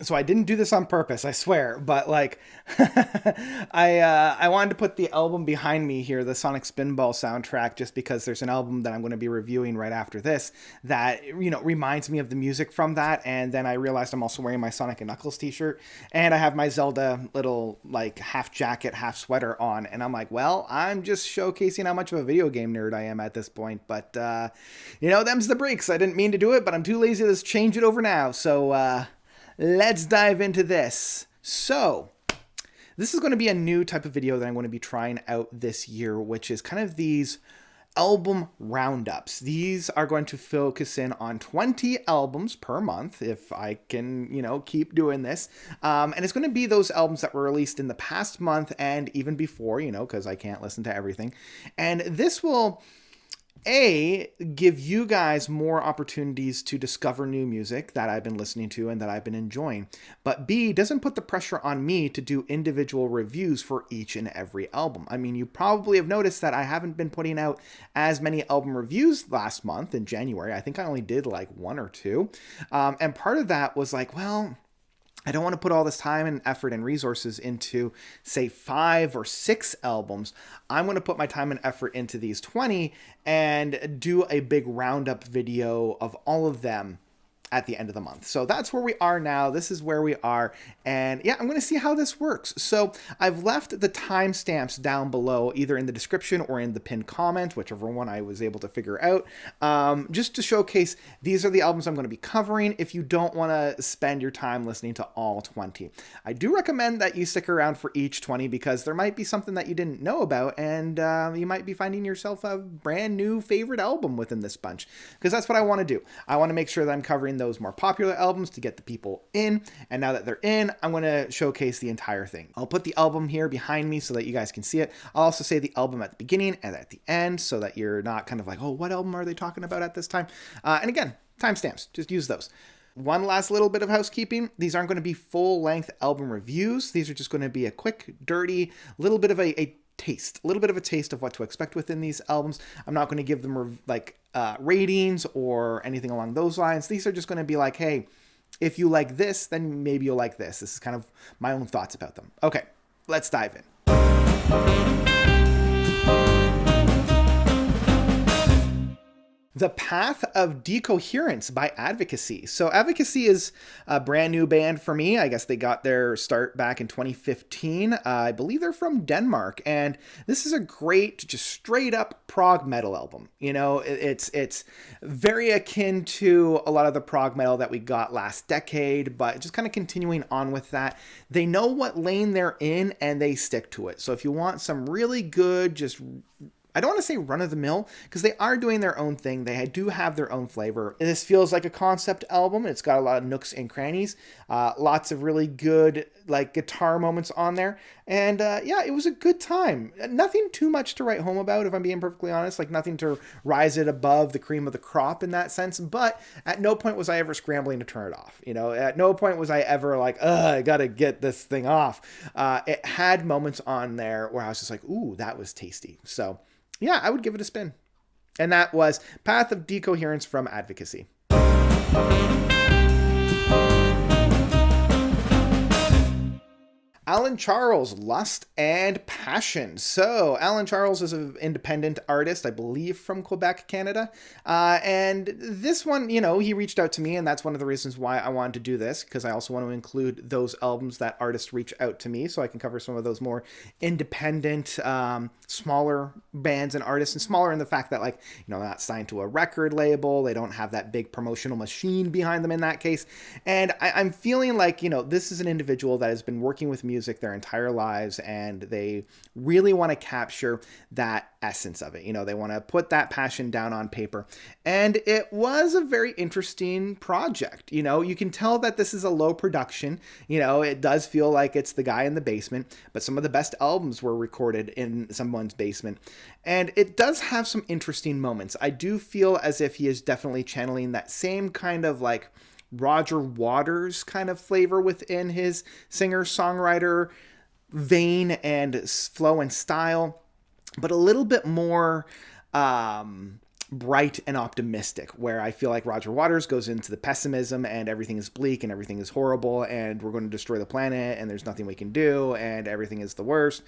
So I didn't do this on purpose, I swear, but like I wanted to put the album behind me here, the Sonic Spinball soundtrack, just because there's an album that I'm going to be reviewing right after this that, reminds me of the music from that. And then I realized I'm also wearing my Sonic and Knuckles t-shirt, and I have my Zelda little like half jacket, half sweater on, and I'm like, well, I'm just showcasing how much of a video game nerd I am at this point. But them's the breaks. I didn't mean to do it, but I'm too lazy to change it over now. So let's dive into this. So, this is going to be a new type of video that I'm going to be trying out this year, which is kind of these album roundups. These are going to focus in on 20 albums per month, if I can, keep doing this. And it's going to be those albums that were released in the past month and even before, because I can't listen to everything. And this will give you guys more opportunities to discover new music that I've been listening to and that I've been enjoying. But B, doesn't put the pressure on me to do individual reviews for each and every album. I mean, you probably have noticed that I haven't been putting out as many album reviews last month in January. I think I only did like one or two. And part of that was like, well, I don't want to put all this time and effort and resources into, say, 5 or 6 albums. I'm going to put my time and effort into these 20 and do a big roundup video of all of them at the end of the month. So that's where we are now. This is where we are. And yeah, I'm going to see how this works. So I've left the timestamps down below, either in the description or in the pinned comment, whichever one I was able to figure out, just to showcase these are the albums I'm going to be covering if you don't want to spend your time listening to all 20. I do recommend that you stick around for each 20 because there might be something that you didn't know about, and you might be finding yourself a brand new favorite album within this bunch, because that's what I want to do. I want to make sure that I'm covering those more popular albums to get the people in, and now that they're in, I'm going to showcase the entire thing. I'll put the album here behind me so that you guys can see it. I'll also say the album at the beginning and at the end so that you're not kind of like, oh, what album are they talking about at this time? And again, timestamps, just use those. One last little bit of housekeeping. These aren't going to be full-length album reviews. These are just going to be a quick, dirty, little bit of a little bit of a taste of what to expect within these albums. I'm not going to give them ratings or anything along those lines. These are just going to be like, hey, if you like this, then maybe you'll like this. This is kind of my own thoughts about them. Okay, let's dive in. The Path of Decoherence by Advocacy. So Advocacy is a brand new band for me. I guess they got their start back in 2015. I believe they're from Denmark. And this is a great, just straight up prog metal album. It's very akin to a lot of the prog metal that we got last decade, but just kind of continuing on with that. They know what lane they're in and they stick to it. So if you want some really good, I don't want to say run-of-the-mill, because they are doing their own thing. They do have their own flavor. This feels like a concept album. It's got a lot of nooks and crannies. Lots of really good guitar moments on there. And it was a good time. Nothing too much to write home about, if I'm being perfectly honest. Nothing to rise it above the cream of the crop in that sense. But at no point was I ever scrambling to turn it off. At no point was I ever like, I got to get this thing off. It had moments on there where I was just like, ooh, that was tasty. So yeah, I would give it a spin. And that was Path of Decoherence from Advocacy. Alan Charles, Lust and Passion. So Alan Charles is an independent artist, I believe from Quebec, Canada. And this one, he reached out to me, and that's one of the reasons why I wanted to do this, because I also want to include those albums that artists reach out to me so I can cover some of those more independent, smaller bands and artists, and smaller in the fact that they're not signed to a record label. They don't have that big promotional machine behind them in that case. And I'm feeling like, this is an individual that has been working with music their entire lives, and they really want to capture that essence of it. They want to put that passion down on paper. And it was a very interesting project. You can tell that this is a low production. It does feel like it's the guy in the basement, but some of the best albums were recorded in someone's basement. And it does have some interesting moments. I do feel as if he is definitely channeling that same kind of Roger Waters kind of flavor within his singer-songwriter vein and flow and style, but a little bit more bright and optimistic, where I feel like Roger Waters goes into the pessimism and everything is bleak and everything is horrible and we're going to destroy the planet and there's nothing we can do and everything is the worst.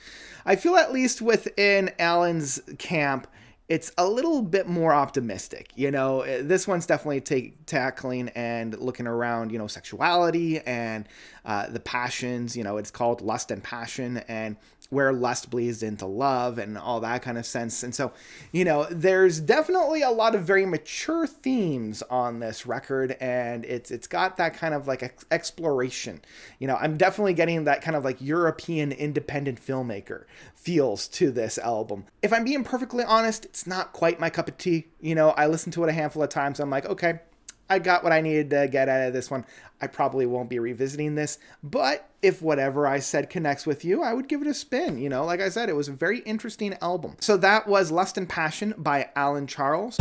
I feel at least within Alan's camp, it's a little bit more optimistic. This one's definitely tackling and looking around, sexuality and the passions. It's called Lust and Passion, and where lust bleeds into love and all that kind of sense. And so, there's definitely a lot of very mature themes on this record, and it's got that kind of like exploration. I'm definitely getting that kind of like European independent filmmaker feels to this album. If I'm being perfectly honest, it's not quite my cup of tea. I listened to it a handful of times. I'm like, okay, I got what I needed to get out of this one. I probably won't be revisiting this, but if whatever I said connects with you, I would give it a spin. Like I said, it was a very interesting album. So that was Lust and Passion by Alan Charles.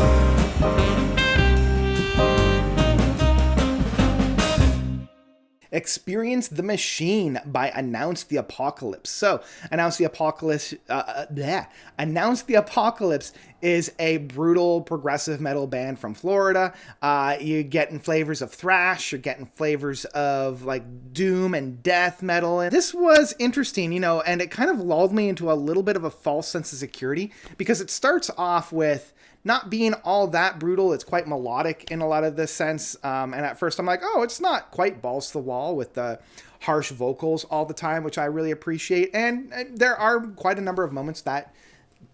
Experience the Machine by Announce the Apocalypse. So, Announce the Apocalypse is a brutal progressive metal band from Florida. You're getting flavors of thrash, you're getting flavors of like doom and death metal. And this was interesting, and it kind of lulled me into a little bit of a false sense of security, because it starts off with not being all that brutal. It's quite melodic in a lot of this sense. And at first I'm like, oh, it's not quite balls to the wall with the harsh vocals all the time, which I really appreciate. And there are quite a number of moments that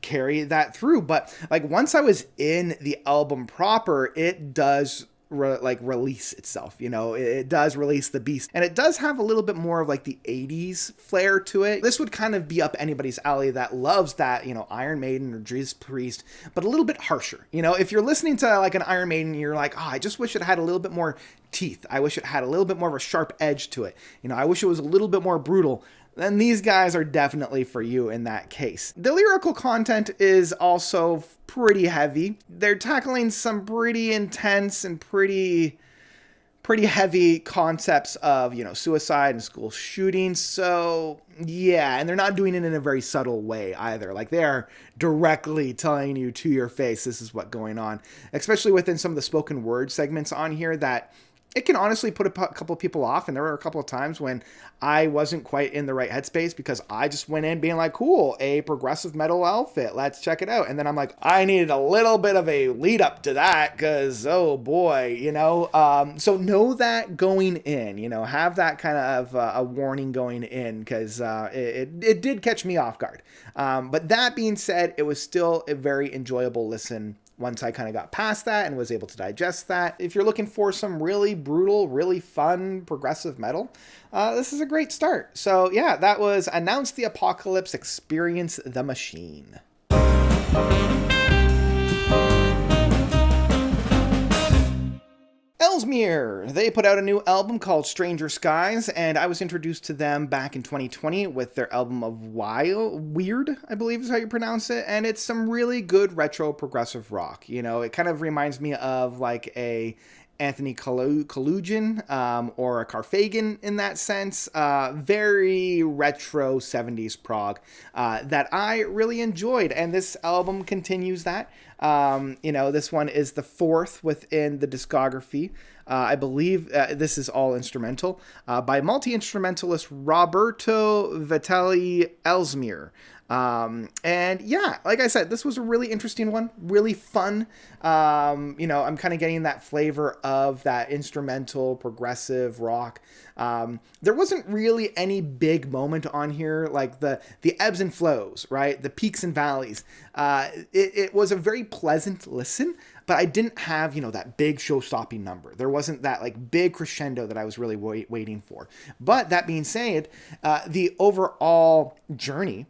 carry that through. But like once I was in the album proper, it does release itself. It does release the beast, and it does have a little bit more of like the 80s flair to it. This would kind of be up anybody's alley that loves that, Iron Maiden or Judas Priest, but a little bit harsher. If you're listening to like an Iron Maiden, you're like, oh, I just wish it had a little bit more teeth. I wish it had a little bit more of a sharp edge to it. I wish it was a little bit more brutal. Then these guys are definitely for you in that case. The lyrical content is also pretty heavy. They're tackling some pretty intense and pretty heavy concepts of, suicide and school shootings. So yeah, and they're not doing it in a very subtle way either. Like they are directly telling you to your face, this is what's going on, especially within some of the spoken word segments on here that it can honestly put a couple of people off. And there were a couple of times when I wasn't quite in the right headspace because I just went in being like, cool, a progressive metal outfit, let's check it out. And then I'm like, I needed a little bit of a lead up to that because, oh boy, so know that going in, have that kind of a warning going in, because it did catch me off guard. But that being said, it was still a very enjoyable listen once I kind of got past that and was able to digest that. If you're looking for some really brutal, really fun progressive metal, this is a great start. So yeah, that was Announce the Apocalypse, Experience the Machine. Ellesmere, they put out a new album called Stranger Skies, and I was introduced to them back in 2020 with their album of Weird, I believe is how you pronounce it, and it's some really good retro progressive rock. It kind of reminds me of like a Anthony Kalugian or a Carfagan in that sense. Very retro 70s prog that I really enjoyed, and this album continues that. This one is the fourth within the discography. I believe this is all instrumental by multi-instrumentalist Roberto Vitali Ellesmere. And yeah, like I said, this was a really interesting one, really fun. I'm kind of getting that flavor of that instrumental progressive rock. There wasn't really any big moment on here, like the ebbs and flows, right? The peaks and valleys. It was a very pleasant listen, but I didn't have, that big show-stopping number. There wasn't that like big crescendo that I was really waiting for. But that being said, the overall journey,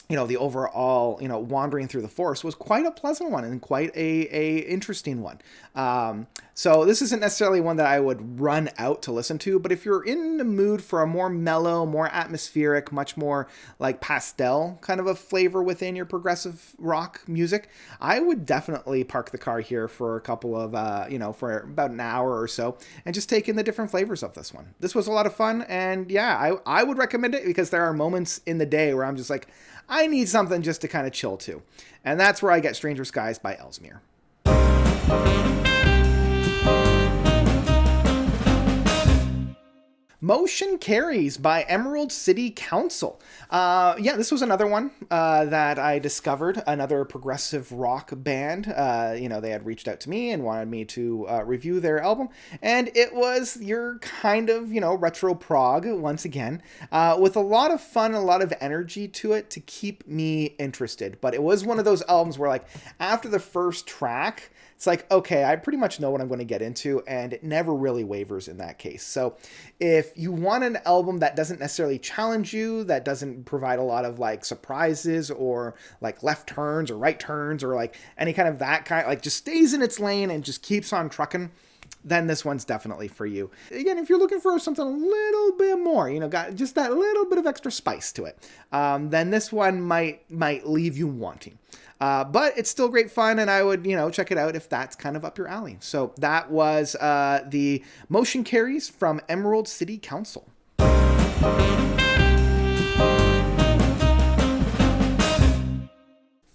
the overall, wandering through the forest was quite a pleasant one and quite a interesting one. So this isn't necessarily one that I would run out to listen to, but if you're in the mood for a more mellow, more atmospheric, much more like pastel kind of a flavor within your progressive rock music, I would definitely park the car here for a couple of, for about an hour or so and just take in the different flavors of this one. This was a lot of fun, and yeah, I would recommend it because there are moments in the day where I'm just like, I need something just to kind of chill to. And that's where I get Stranger Skies by Ellesmere. Motion Carries by Emerald City Council. Yeah, this was another one that I discovered, another progressive rock band. They had reached out to me and wanted me to review their album, and it was your kind of, retro prog, once again, with a lot of fun, a lot of energy to it to keep me interested. But it was one of those albums where, like, after the first track, it's like, okay, I pretty much know what I'm going to get into, and it never really wavers in that case. So if you want an album that doesn't necessarily challenge you, that doesn't provide a lot of like surprises or like left turns or right turns or like any kind of that kind, like just stays in its lane and just keeps on trucking, then this one's definitely for you. Again, if you're looking for something a little bit more, got just that little bit of extra spice to it, then this one might leave you wanting. But it's still great fun, and I would, check it out if that's kind of up your alley. So that was the Motion Carries from Emerald City Council.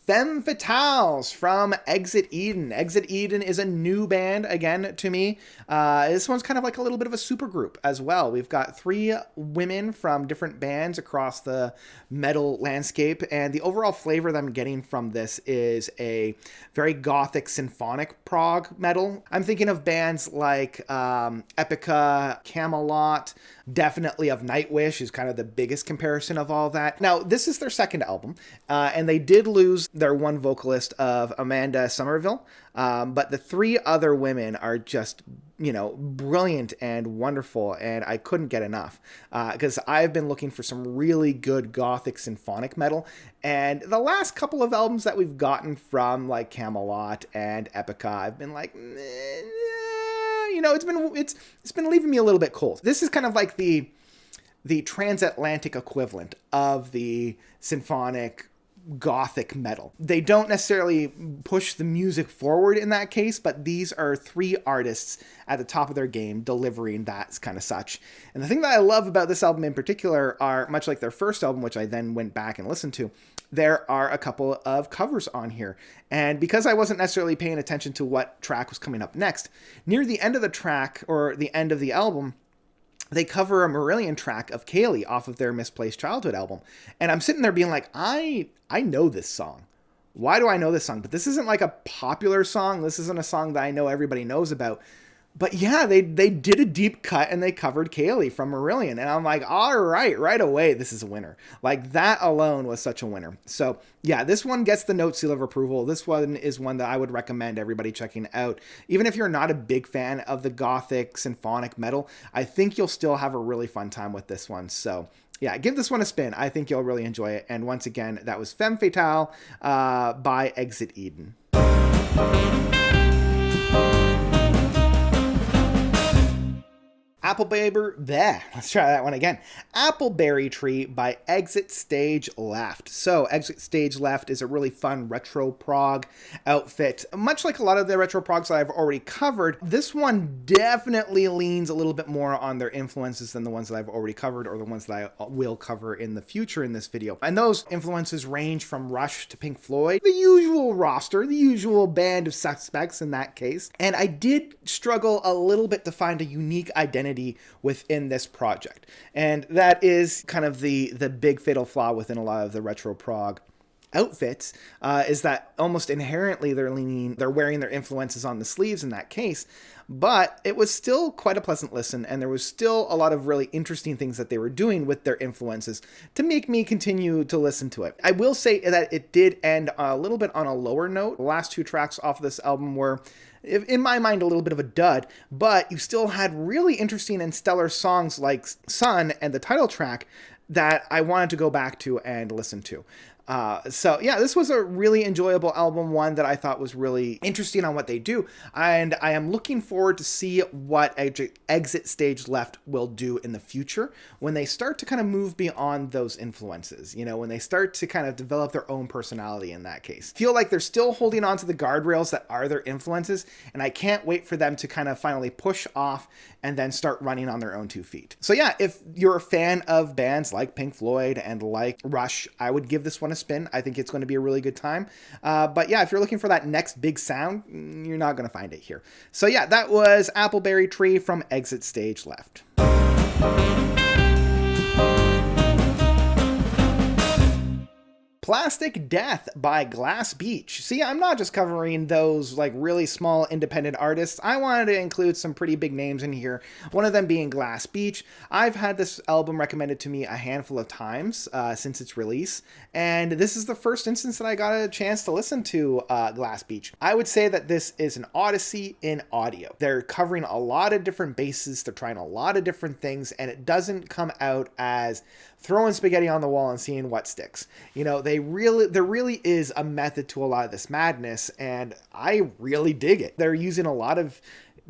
Femme Fatales from Exit Eden. Exit Eden is a new band, again, to me. This one's kind of like a little bit of a supergroup as well. We've got 3 women from different bands across the metal landscape, and the overall flavor that I'm getting from this is a very gothic symphonic prog metal. I'm thinking of bands like Epica, Camelot, definitely of Nightwish is kind of the biggest comparison of all that. Now, this is their second album, and they did lose their one vocalist of Amanda Somerville, but the 3 other women are just, brilliant and wonderful, and I couldn't get enough, because I've been looking for some really good gothic symphonic metal, and the last couple of albums that we've gotten from like Camelot and Epica, I've been like, it's been leaving me a little bit cold. This is kind of like the transatlantic equivalent of the symphonic gothic metal. They don't necessarily push the music forward in that case, but these are 3 artists at the top of their game delivering that kind of such. And the thing that I love about this album in particular are, much like their first album, which I then went back and listened to, there are a couple of covers on here. And because I wasn't necessarily paying attention to what track was coming up next, near the end of the track, or the end of the album, they cover a Marillion track of Qilin off of their Misplaced Childhood album. And I'm sitting there being like, I know this song. Why do I know this song? But this isn't like a popular song. This isn't a song that I know everybody knows about. But yeah, they did a deep cut and they covered Qilin from Marillion. And I'm like, all right away, this is a winner. Like, that alone was such a winner. So yeah, this one gets the note seal of approval. This one is one that I would recommend everybody checking out. Even if you're not a big fan of the gothic symphonic metal, I think you'll still have a really fun time with this one. So yeah, give this one a spin. I think you'll really enjoy it. And once again, that was Femme Fatale by Exit Eden. Let's try that one again. Appleberry Tree by Exit Stage Left. So Exit Stage Left is a really fun retro prog outfit. Much like a lot of the retro progs that I've already covered, this one definitely leans a little bit more on their influences than the ones that I've already covered, or the ones that I will cover in the future in this video. And those influences range from Rush to Pink Floyd, the usual roster, the usual band of suspects in that case. And I did struggle a little bit to find a unique identity within this project, and that is kind of the big fatal flaw within a lot of the retro prog outfits, is that almost inherently they're wearing their influences on the sleeves in that case. But it was still quite a pleasant listen, and there was still a lot of really interesting things that they were doing with their influences to make me continue to listen to it. I will say that it did end a little bit on a lower note. The last 2 tracks off of this album were, in my mind, a little bit of a dud, but you still had really interesting and stellar songs like Sun and the title track that I wanted to go back to and listen to. So yeah, this was a really enjoyable album, one that I thought was really interesting on what they do, and I am looking forward to see what Exit Stage Left will do in the future when they start to kind of move beyond those influences, when they start to kind of develop their own personality in that case. Feel like they're still holding on to the guardrails that are their influences, and I can't wait for them to kind of finally push off and then start running on their own 2 feet. So yeah, if you're a fan of bands like Pink Floyd and like Rush, I would give this one a spin. I think it's going to be a really good time. But yeah, if you're looking for that next big sound, you're not going to find it here. So yeah, that was Appleberry Tree from Exit Stage Left. Plastic Death by Glass Beach. See, I'm not just covering those like really small independent artists. I wanted to include some pretty big names in here. One of them being Glass Beach. I've had this album recommended to me a handful of times since its release, and this is the first instance that I got a chance to listen to Glass Beach. I would say that this is an odyssey in audio. They're covering a lot of different bases. They're trying a lot of different things, and it doesn't come out as throwing spaghetti on the wall and seeing what sticks. You know, there really is a method to a lot of this madness, and I really dig it. They're using a lot of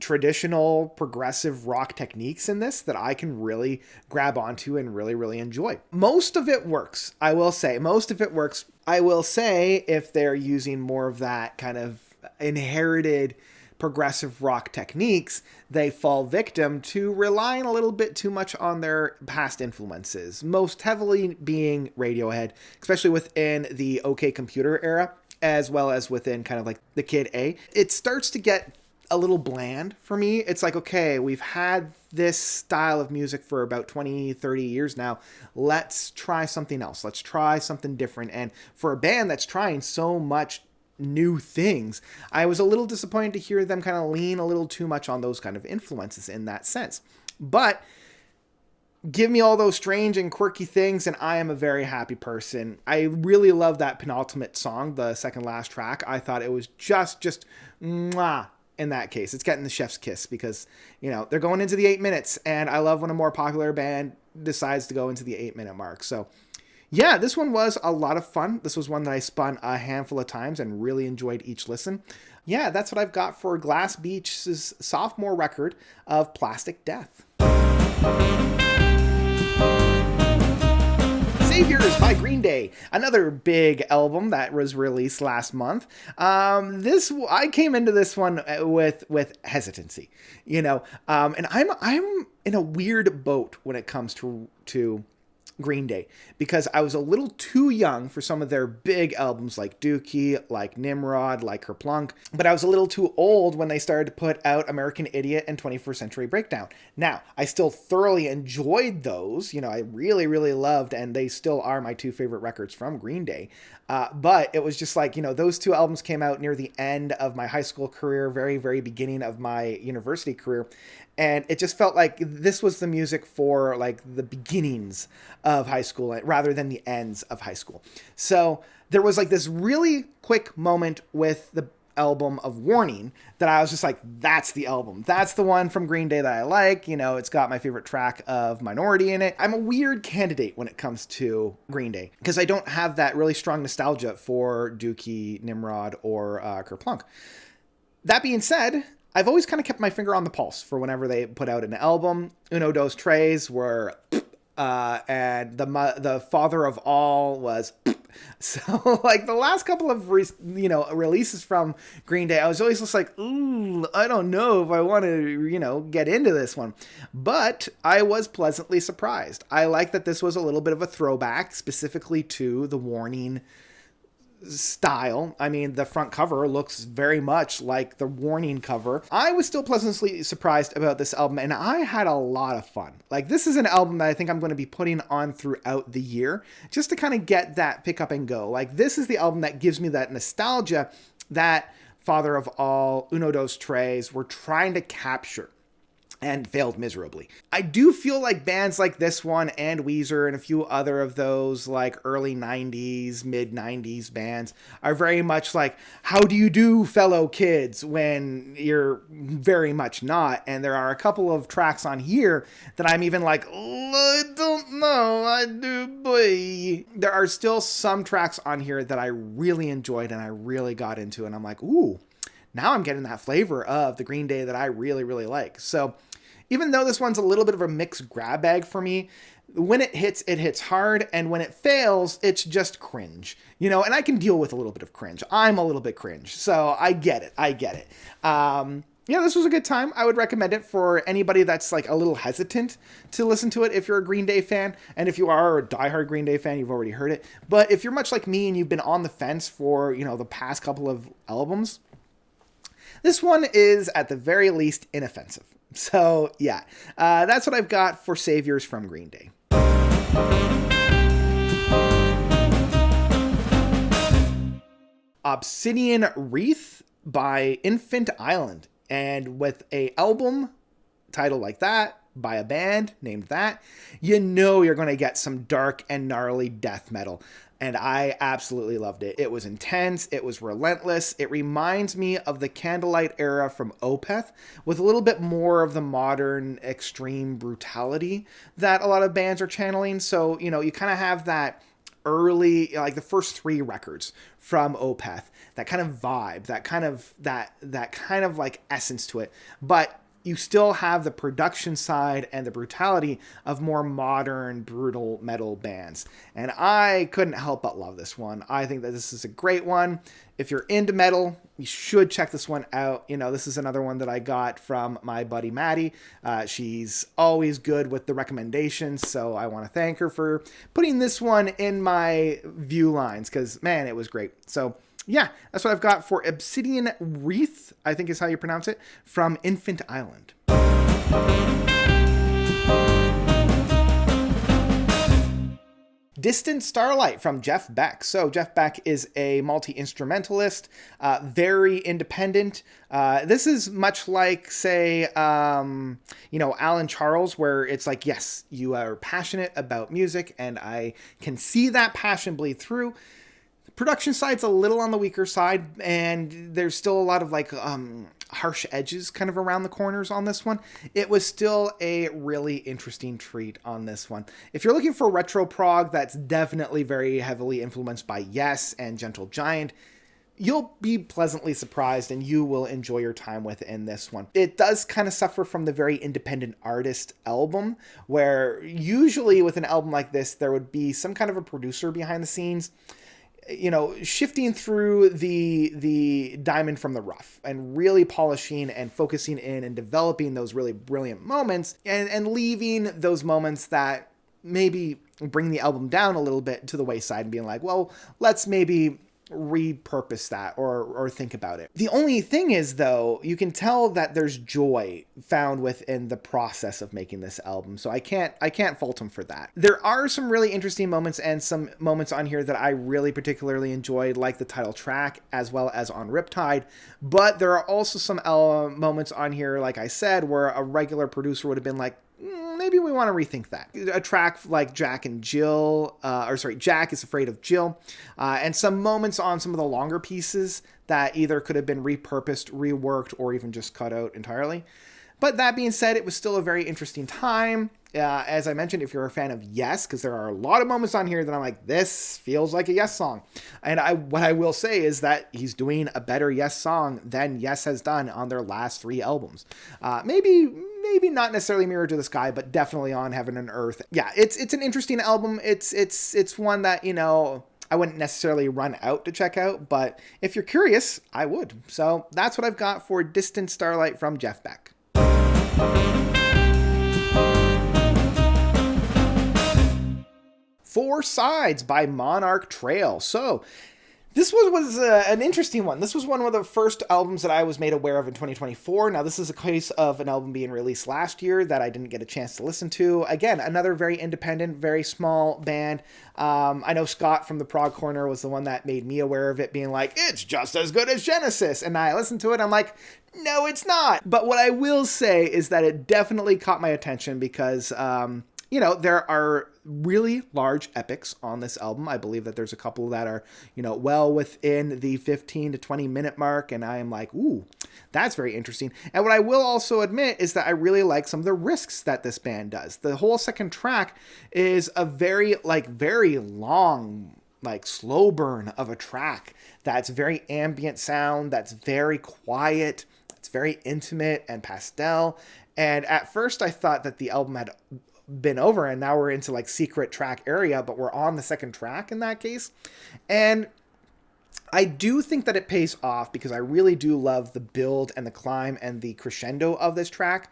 traditional progressive rock techniques in this that I can really grab onto and really, really enjoy. Most of it works. I will say most of it works. I will say if they're using more of that kind of inherited progressive rock techniques, they fall victim to relying a little bit too much on their past influences, most heavily being Radiohead, especially within the OK Computer era, as well as within kind of like the Kid A. It starts to get a little bland for me. It's like, okay, we've had this style of music for about 20, 30 years now. Let's try something else. Let's try something different. And for a band that's trying so much new things, I was a little disappointed to hear them kind of lean a little too much on those kind of influences in that sense. But give me all those strange and quirky things, and I am a very happy person. I really love that penultimate song, the second last track. I thought it was just mwah. In that case, it's getting the chef's kiss because, you know, they're going into the 8 minutes, and I love when a more popular band decides to go into the 8-minute mark. So yeah, this one was a lot of fun. This was one that I spun a handful of times and really enjoyed each listen. Yeah, that's what I've got for Glass Beach's sophomore record of Plastic Death. Saviors by Green Day, another big album that was released last month. I came into this one with hesitancy, you know, and I'm in a weird boat when it comes to Green Day, because I was a little too young for some of their big albums like Dookie, like Nimrod, like Kerplunk, but I was a little too old when they started to put out American Idiot and 21st Century Breakdown. Now, I still thoroughly enjoyed those, you know, I really, really loved, and they still are my 2 favorite records from Green Day. But it was just like, you know, those 2 albums came out near the end of my high school career, very, very beginning of my university career. And it just felt like this was the music for like the beginnings of high school rather than the ends of high school. So there was like this really quick moment with the album of Warning that I was just like, that's the album. That's the one from Green Day that I like. You know, it's got my favorite track of Minority in it. I'm a weird candidate when it comes to Green Day because I don't have that really strong nostalgia for Dookie, Nimrod, or Kerplunk. That being said, I've always kind of kept my finger on the pulse for whenever they put out an album. Uno, Dos, Tres were, and the Father of All was. So like the last couple of releases from Green Day, I was always just like, ooh, I don't know if I want to get into this one, but I was pleasantly surprised. I like that this was a little bit of a throwback specifically to the Warning style. I mean, the front cover looks very much like the Warning cover. I was still pleasantly surprised about this album, and I had a lot of fun. Like, this is an album that I think I'm going to be putting on throughout the year just to kind of get that pick up and go. Like, this is the album that gives me that nostalgia that Father of All, Uno, Dos, Tres were trying to capture and failed miserably. I do feel like bands like this one and Weezer and a few other of those like early 90s, mid 90s bands are very much like, how do you do, fellow kids, when you're very much not. And there are a couple of tracks on here that I'm even like, oh, I don't know, I do, boy. There are still some tracks on here that I really enjoyed and I really got into, and I'm like, ooh, now I'm getting that flavor of the Green Day that I really, really like. So even though this one's a little bit of a mixed grab bag for me, when it hits hard, and when it fails, it's just cringe. And I can deal with a little bit of cringe. I'm a little bit cringe, so I get it. yeah, this was a good time. I would recommend it for anybody that's like a little hesitant to listen to it if you're a Green Day fan. And if you are a diehard Green Day fan, you've already heard it. But if you're much like me and you've been on the fence for, the past couple of albums, this one is at the very least inoffensive. So yeah, that's what I've got for Saviors from Green Day. Obsidian Wreath by Infant Island. And with a album title like that, by a band named that, you're going to get some dark and gnarly death metal. And I absolutely loved it. It was intense. It was relentless. It reminds me of the Candlelight era from Opeth, with a little bit more of the modern extreme brutality that a lot of bands are channeling. So, you kind of have that early, like the first 3 records from Opeth, that kind of vibe, that kind of like essence to it. But you still have the production side and the brutality of more modern, brutal metal bands. And I couldn't help but love this one. I think that this is a great one. If you're into metal, you should check this one out. This is another one that I got from my buddy Maddie. She's always good with the recommendations, so I want to thank her for putting this one in my view lines, because, man, it was great. So, yeah, that's what I've got for Obsidian Wreath, I think is how you pronounce it, from Infant Island. Distant Starlight from Jef Bek. So Jef Bek is a multi-instrumentalist, very independent. This is much like, say, Alan Charles, where it's like, yes, you are passionate about music, and I can see that passion bleed through. Production side's a little on the weaker side, and there's still a lot of harsh edges kind of around the corners on this one. It was still a really interesting treat on this one. If you're looking for retro prog that's definitely very heavily influenced by Yes and Gentle Giant, you'll be pleasantly surprised, and you will enjoy your time within this one. It does kind of suffer from the very independent artist album, where usually with an album like this, there would be some kind of a producer behind the scenes, shifting through the diamond from the rough and really polishing and focusing in and developing those really brilliant moments, and leaving those moments that maybe bring the album down a little bit to the wayside and being like, well, let's maybe repurpose that or think about it. The only thing is, though, you can tell that there's joy found within the process of making this album. So I can't fault him for that. There are some really interesting moments and some moments on here that I really particularly enjoyed, like the title track as well as on Riptide. But there are also some moments on here, like I said, where a regular producer would have been like, maybe we want to rethink that. A track like Jack and Jill, Jack is Afraid of Jill, and some moments on some of the longer pieces that either could have been repurposed, reworked, or even just cut out entirely. But that being said, it was still a very interesting time. As I mentioned, if you're a fan of Yes, because there are a lot of moments on here that I'm like, this feels like a Yes song. And what I will say is that he's doing a better Yes song than Yes has done on their last 3 albums. Maybe not necessarily Mirror to the Sky, but definitely on Heaven and Earth. Yeah, it's an interesting album. It's one that, I wouldn't necessarily run out to check out, but if you're curious, I would. So that's what I've got for Distant Starlight from Jef Bek. 4 Sides by Monarch Trail. So this was an interesting one. This was one of the first albums that I was made aware of in 2024. Now, this is a case of an album being released last year that I didn't get a chance to listen to. Again, another very independent, very small band. I know Scott from the Prog Corner was the one that made me aware of it, being like, it's just as good as Genesis. And I listened to it, I'm like, no, it's not. But what I will say is that it definitely caught my attention because, there are really large epics on this album. I believe that there's a couple that are, well within the 15 to 20 minute mark. And I am like, ooh, that's very interesting. And what I will also admit is that I really like some of the risks that this band does. The whole second track is a very long, slow burn of a track that's very ambient sound, that's very quiet, it's very intimate and pastel. And at first I thought that the album had been over and now we're into secret track area, but we're on the second track in that case. And I do think that it pays off because I really do love the build and the climb and the crescendo of this track.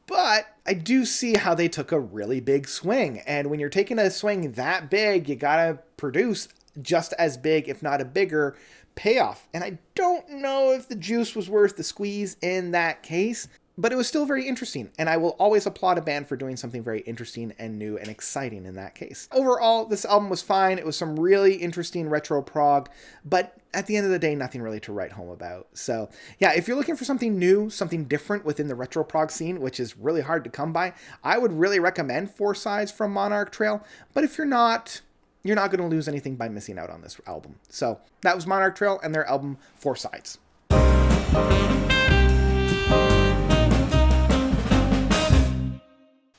But I do see how they took a really big swing. And when you're taking a swing that big, you gotta produce just as big, if not a bigger, payoff. And I don't know if the juice was worth the squeeze in that case. But it was still very interesting, and I will always applaud a band for doing something very interesting and new and exciting in that case. Overall, this album was fine. It was some really interesting retro prog, but at the end of the day, nothing really to write home about. So yeah, if you're looking for something new, something different within the retro prog scene, which is really hard to come by, I would really recommend Four Sides from Monarch Trail. But if you're not going to lose anything by missing out on this album. So that was Monarch Trail and their album Four Sides.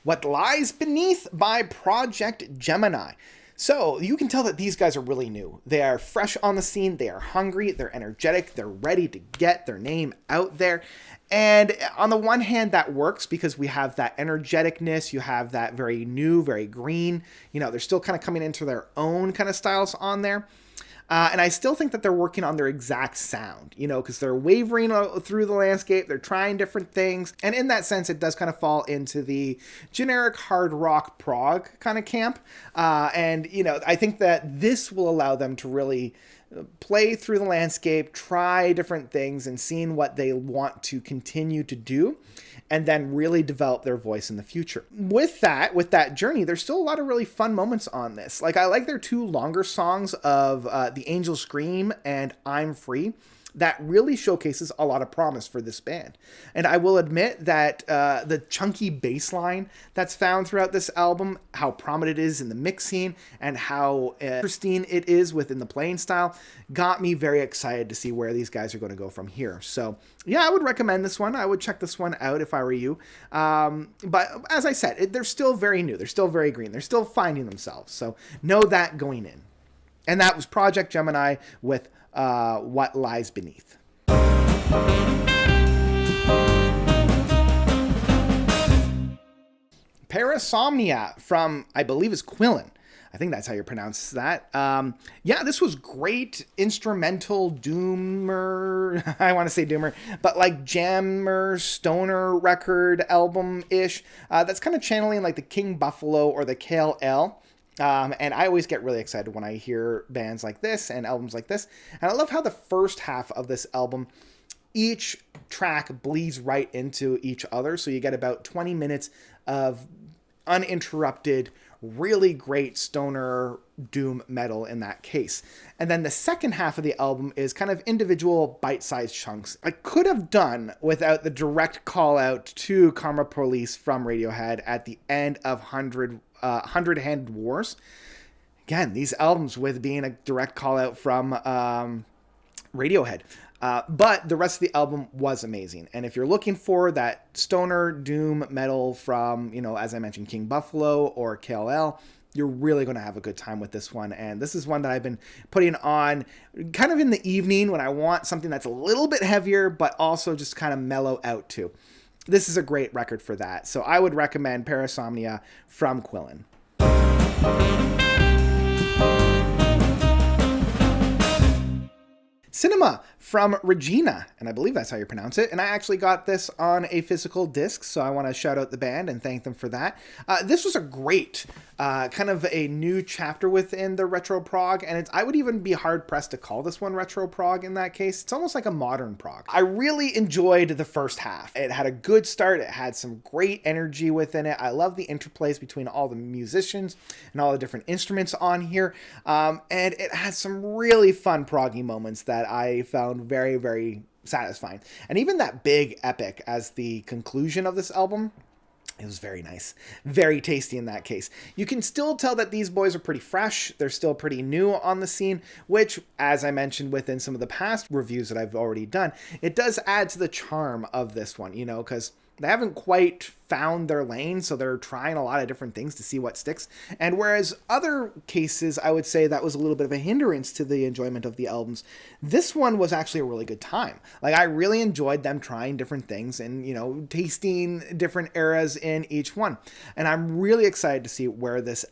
What Lies Beneath by PROJEKT GEMENEYE. So you can tell that these guys are really new. They are fresh on the scene. They are hungry. They're energetic. They're ready to get their name out there. And on the one hand, that works because we have that energeticness. You have that very new, very green. You know, they're still kind of coming into their own kind of styles on there. And I still think that they're working on their exact sound, you know, because they're wavering through the landscape. They're trying different things. And in that sense, it does kind of fall into the generic hard rock prog kind of camp. And, you know, I think that this will allow them to really play through the landscape, try different things, and seeing what they want to continue to do, and then really develop their voice in the future. With that journey, there's still a lot of really fun moments on this. Like, I like their two longer songs of The Angel Scream and I'm Free. That really showcases a lot of promise for this band. And I will admit that the chunky bass line that's found throughout this album, how prominent it is in the mixing, and how interesting it is within the playing style, got me very excited to see where these guys are going to go from here. So yeah, I would recommend this one. I would check this one out if I were you. But as I said, they're still very new. They're still very green. They're still finding themselves. So know that going in. And that was PROJEKT GEMENEYE with What Lies Beneath. Parasomnia from, I believe, is Qilin. I think that's how you pronounce that. Yeah, this was great instrumental doomer. I want to say doomer, but like jammer, stoner record album-ish. That's kind of channeling like the King Buffalo or the KLL. And I always get really excited when I hear bands like this and albums like this. And I love how the first half of this album, each track bleeds right into each other. So you get about 20 minutes of uninterrupted, really great stoner doom metal in that case. And then the second half of the album is kind of individual bite-sized chunks. I could have done without the direct call out to Karma Police from Radiohead at the end of 100-Handed Wars. Again, these albums with being a direct call out from Radiohead. But the rest of the album was amazing. And if you're looking for that stoner doom metal from, you know, as I mentioned, King Buffalo or KLL, you're really going to have a good time with this one. And this is one that I've been putting on kind of in the evening when I want something that's a little bit heavier, but also just kind of mellow out too. This is a great record for that. So I would recommend Parasomnia from Qilin. Cinema from Regna, and I believe that's how you pronounce it. And I actually got this on a physical disc, so I want to shout out the band and thank them for that. This was a great kind of a new chapter within the retro prog, and I would even be hard pressed to call this one retro prog in that case. It's almost like a modern prog. I really enjoyed the first half. It had a good start. It had some great energy within it. I love the interplays between all the musicians and all the different instruments on here, and it had some really fun proggy moments that I found very, very satisfying. And even that big epic as the conclusion of this album, it was very nice. Very tasty in that case. You can still tell that these boys are pretty fresh. They're still pretty new on the scene, which, as I mentioned within some of the past reviews that I've already done, it does add to the charm of this one, you know, because they haven't quite found their lane, so they're trying a lot of different things to see what sticks. And whereas other cases, I would say that was a little bit of a hindrance to the enjoyment of the albums, this one was actually a really good time. Like, I really enjoyed them trying different things and, you know, tasting different eras in each one. And I'm really excited to see where this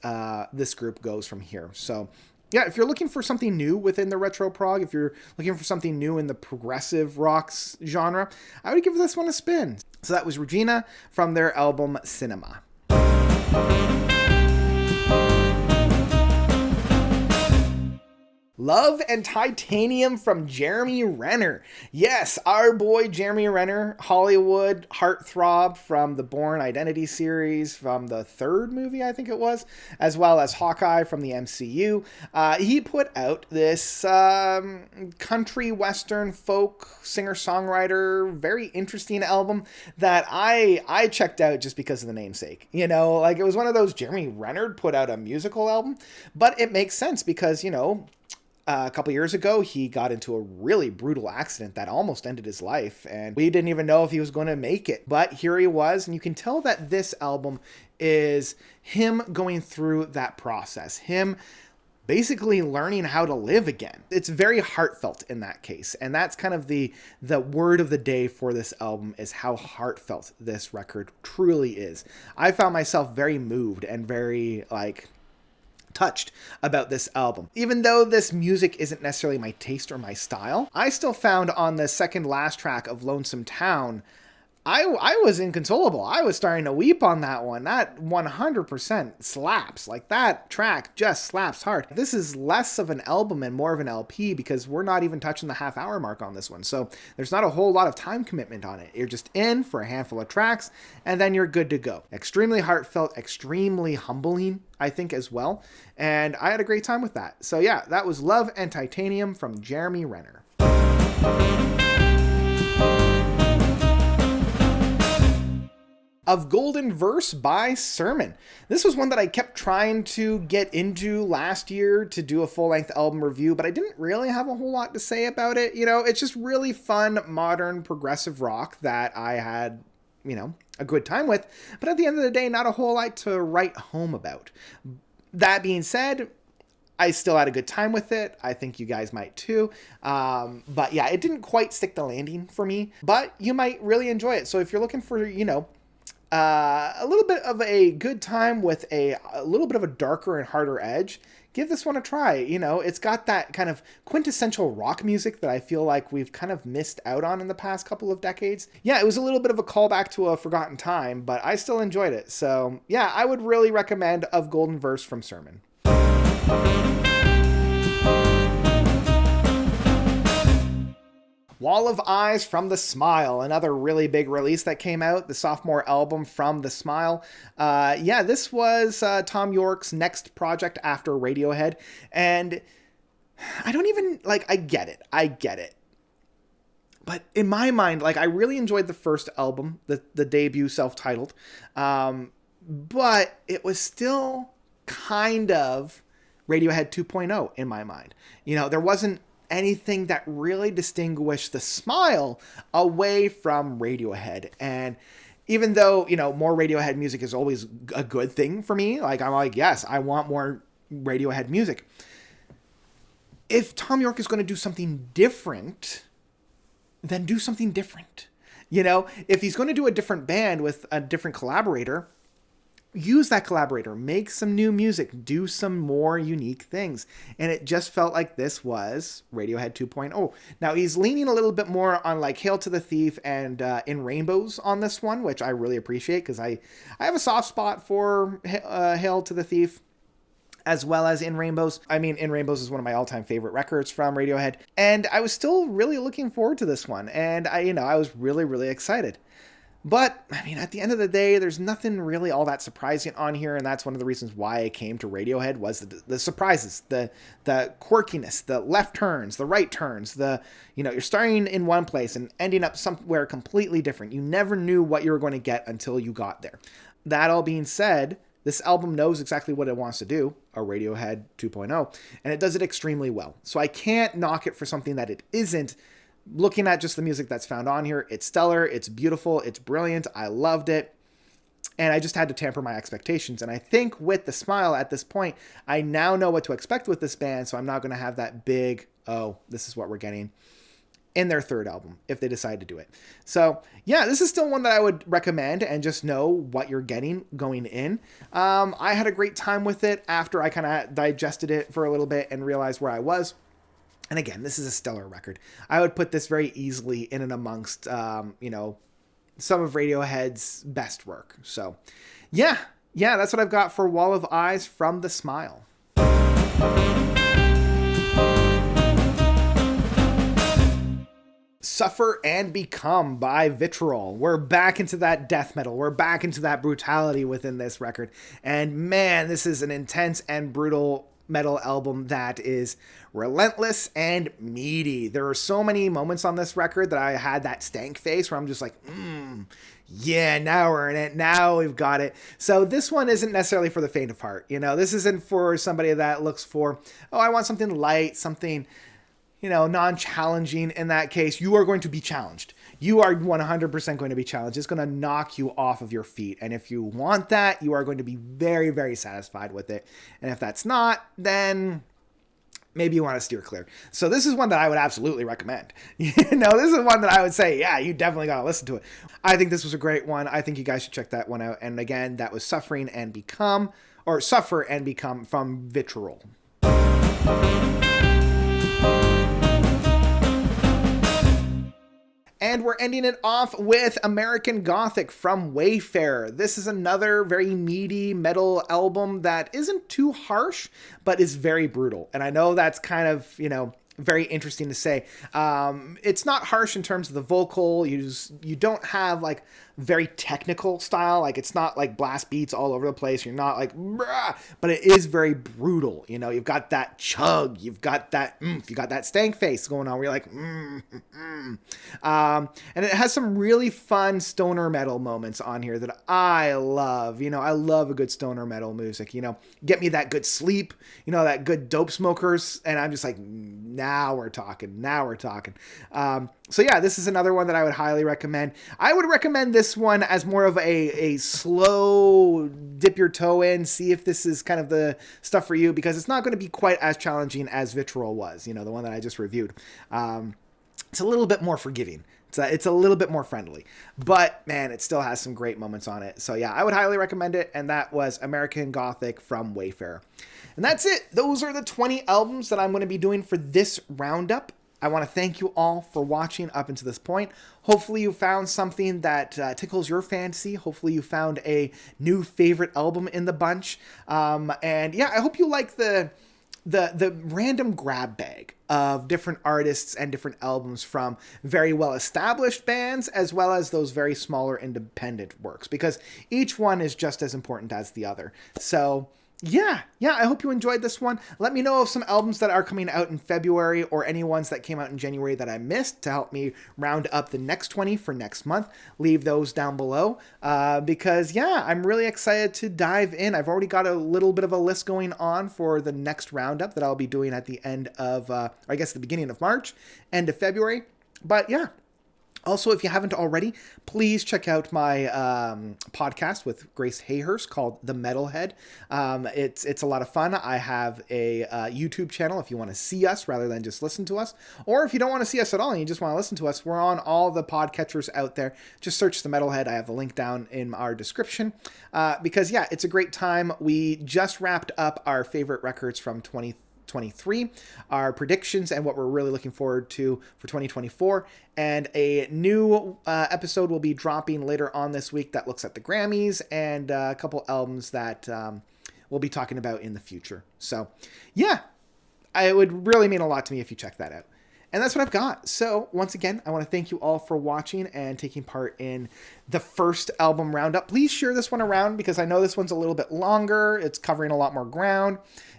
group goes from here. So yeah, if you're looking for something new within the retro prog, if you're looking for something new in the progressive rocks genre, I would give this one a spin. So that was Regna from their album Cinema. Love and Titanium from Jeremy Renner. Yes, our boy Jeremy Renner, Hollywood heartthrob from the Bourne Identity series, from the third movie, I think it was, as well as Hawkeye from the MCU. He put out this country western folk singer-songwriter, very interesting album that I checked out just because of the namesake. You know, like it was one of those Jeremy Renner put out a musical album, but it makes sense because, you know, a couple years ago, he got into a really brutal accident that almost ended his life, and we didn't even know if he was going to make it. But here he was, and you can tell that this album is him going through that process, him basically learning how to live again. It's very heartfelt in that case, and that's kind of the word of the day for this album, is how heartfelt this record truly is. I found myself very moved and very, touched about this album. Even though this music isn't necessarily my taste or my style, I still found on the second last track of Lonesome Town, I was inconsolable. I was starting to weep on that one. That 100% slaps. Like, that track just slaps hard. This is less of an album and more of an LP because we're not even touching the half-hour mark on this one. So there's not a whole lot of time commitment on it. You're just in for a handful of tracks, and then you're good to go. Extremely heartfelt, extremely humbling, I think, as well. And I had a great time with that. So yeah, that was Love and Titanium from Jeremy Renner. Of Golden Verse by Sermon. This was one that I kept trying to get into last year to do a full-length album review, but I didn't really have a whole lot to say about it. You know, it's just really fun, modern, progressive rock that I had, you know, a good time with, but at the end of the day, not a whole lot to write home about. That being said, I still had a good time with it. I think you guys might too. But yeah, it didn't quite stick the landing for me, but you might really enjoy it. So if you're looking for, you know, a little bit of a good time with a little bit of a darker and harder edge, give this one a try. You know, it's got that kind of quintessential rock music that I feel like we've kind of missed out on in the past couple of decades. Yeah, it was a little bit of a callback to a forgotten time, but I still enjoyed it. So yeah, I would really recommend Of Golden Verse from Sermon. Wall of Eyes from The Smile, another really big release that came out, the sophomore album from The Smile. Yeah, this was Tom York's next project after Radiohead, and I don't even, I get it. But in my mind, I really enjoyed the first album, the debut self-titled, but it was still kind of Radiohead 2.0 in my mind. You know, there wasn't anything that really distinguished The Smile away from Radiohead. And even though, you know, more Radiohead music is always a good thing for me, I'm like, yes, I want more Radiohead music. If Tom York is going to do something different, then do something different. You know, if he's going to do a different band with a different collaborator, use that collaborator, make some new music, do some more unique things. And it just felt like this was Radiohead 2.0. Now, he's leaning a little bit more on Hail to the Thief and In Rainbows on this one, which I really appreciate because I have a soft spot for Hail to the Thief as well as In Rainbows. I mean, In Rainbows is one of my all-time favorite records from Radiohead. And I was still really looking forward to this one. And I was really, really excited. But, I mean, at the end of the day, there's nothing really all that surprising on here, and that's one of the reasons why I came to Radiohead, was the surprises, the quirkiness, the left turns, the right turns, you're starting in one place and ending up somewhere completely different. You never knew what you were going to get until you got there. That all being said, this album knows exactly what it wants to do, a Radiohead 2.0, and it does it extremely well. So I can't knock it for something that it isn't. Looking at just the music that's found on here, it's stellar, it's beautiful, it's brilliant, I loved it, and I just had to temper my expectations. And I think with The Smile at this point, I now know what to expect with this band, so I'm not going to have that big, oh, this is what we're getting. in their third album if they decide to do it. So yeah, this is still one that I would recommend, and just know what you're getting going in. I had a great time with it after I kind of digested it for a little bit and realized where I was. And again, this is a stellar record. I would put this very easily in and amongst, you know, some of Radiohead's best work. So yeah, that's what I've got for Wall of Eyes from The Smile. Suffer and Become by Vitriol. We're back into that death metal. We're back into that brutality within this record. And man, this is an intense and brutal metal album that is relentless and meaty. There are so many moments on this record that I had that stank face where I'm just like, yeah, now we're in it. Now we've got it. So this one isn't necessarily for the faint of heart. You know, this isn't for somebody that looks for, oh, I want something light, something, you know, non-challenging. In that case, you are going to be challenged. You are 100% going to be challenged. It's going to knock you off of your feet. And if you want that, you are going to be very, very satisfied with it. And if that's not, then maybe you want to steer clear. So this is one that I would absolutely recommend. You know, this is one that I would say, yeah, you definitely got to listen to it. I think this was a great one. I think you guys should check that one out. And again, that was Suffer and Become from Vitriol. And we're ending it off with American Gothic from Wayfarer. This is another very meaty metal album that isn't too harsh, but is very brutal. And I know that's kind of, you know, very interesting to say. It's not harsh in terms of the vocal. You don't have like very technical style. Like it's not like blast beats all over the place. You're not like, brah, but it is very brutal. You know, you've got that chug, you've got that oomph, you got that stank face going on where you're like, and it has some really fun stoner metal moments on here that I love. You know, I love a good stoner metal music. You know, get me that good sleep, you know, that good dope smokers. And I'm just like, now we're talking. So yeah, this is another one that I would highly recommend. I would recommend this one as more of a slow dip your toe in, see if this is kind of the stuff for you, because it's not going to be quite as challenging as Vitriol was, you know, the one that I just reviewed. It's a little bit more forgiving. It's a little bit more friendly, but man, it still has some great moments on it. So yeah, I would highly recommend it. And that was American Gothic from Wayfarer. And that's it. Those are the 20 albums that I'm going to be doing for this roundup. I want to thank you all for watching up until this point. Hopefully you found something that tickles your fancy. Hopefully you found a new favorite album in the bunch. And yeah, I hope you like the random grab bag of different artists and different albums from very well established bands, as well as those very smaller independent works, because each one is just as important as the other. So yeah, I hope you enjoyed this one. Let me know of some albums that are coming out in February, or any ones that came out in January that I missed, to help me round up the next 20 for next month. Leave those down below, because yeah, I'm really excited to dive in. I've already got a little bit of a list going on for the next roundup that I'll be doing at the end of, I guess the beginning of March, end of February. But yeah. Also, if you haven't already, please check out my podcast with Grace Hayhurst called The Metalhead. It's a lot of fun. I have a YouTube channel if you want to see us rather than just listen to us. Or if you don't want to see us at all and you just want to listen to us, we're on all the podcatchers out there. Just search The Metalhead. I have the link down in our description. Because, yeah, it's a great time. We just wrapped up our favorite records from 2023, our predictions, and what we're really looking forward to for 2024. And a new episode will be dropping later on this week that looks at the Grammys and a couple albums that we'll be talking about in the future. So yeah, it would really mean a lot to me if you check that out. And that's what I've got. So once again, I want to thank you all for watching and taking part in the first album roundup. Please share this one around, because I know this one's a little bit longer. It's covering a lot more ground.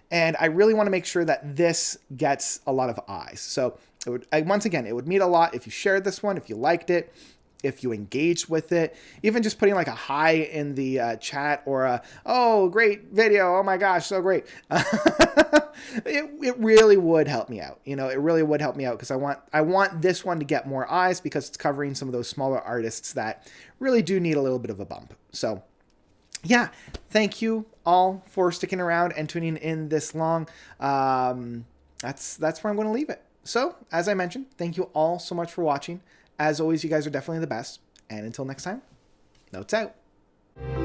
And I really want to make sure that this gets a lot of eyes. So once again, it would mean a lot if you shared this one, if you liked it, if you engaged with it, even just putting like a hi in the chat, or a, oh, great video. Oh my gosh, so great. It really would help me out. You know, it really would help me out, because I want this one to get more eyes, because it's covering some of those smaller artists that really do need a little bit of a bump. So yeah, thank you all for sticking around and tuning in this long. That's where I'm going to leave it. So, as I mentioned, thank you all so much for watching. As always, you guys are definitely the best. And until next time, notes out.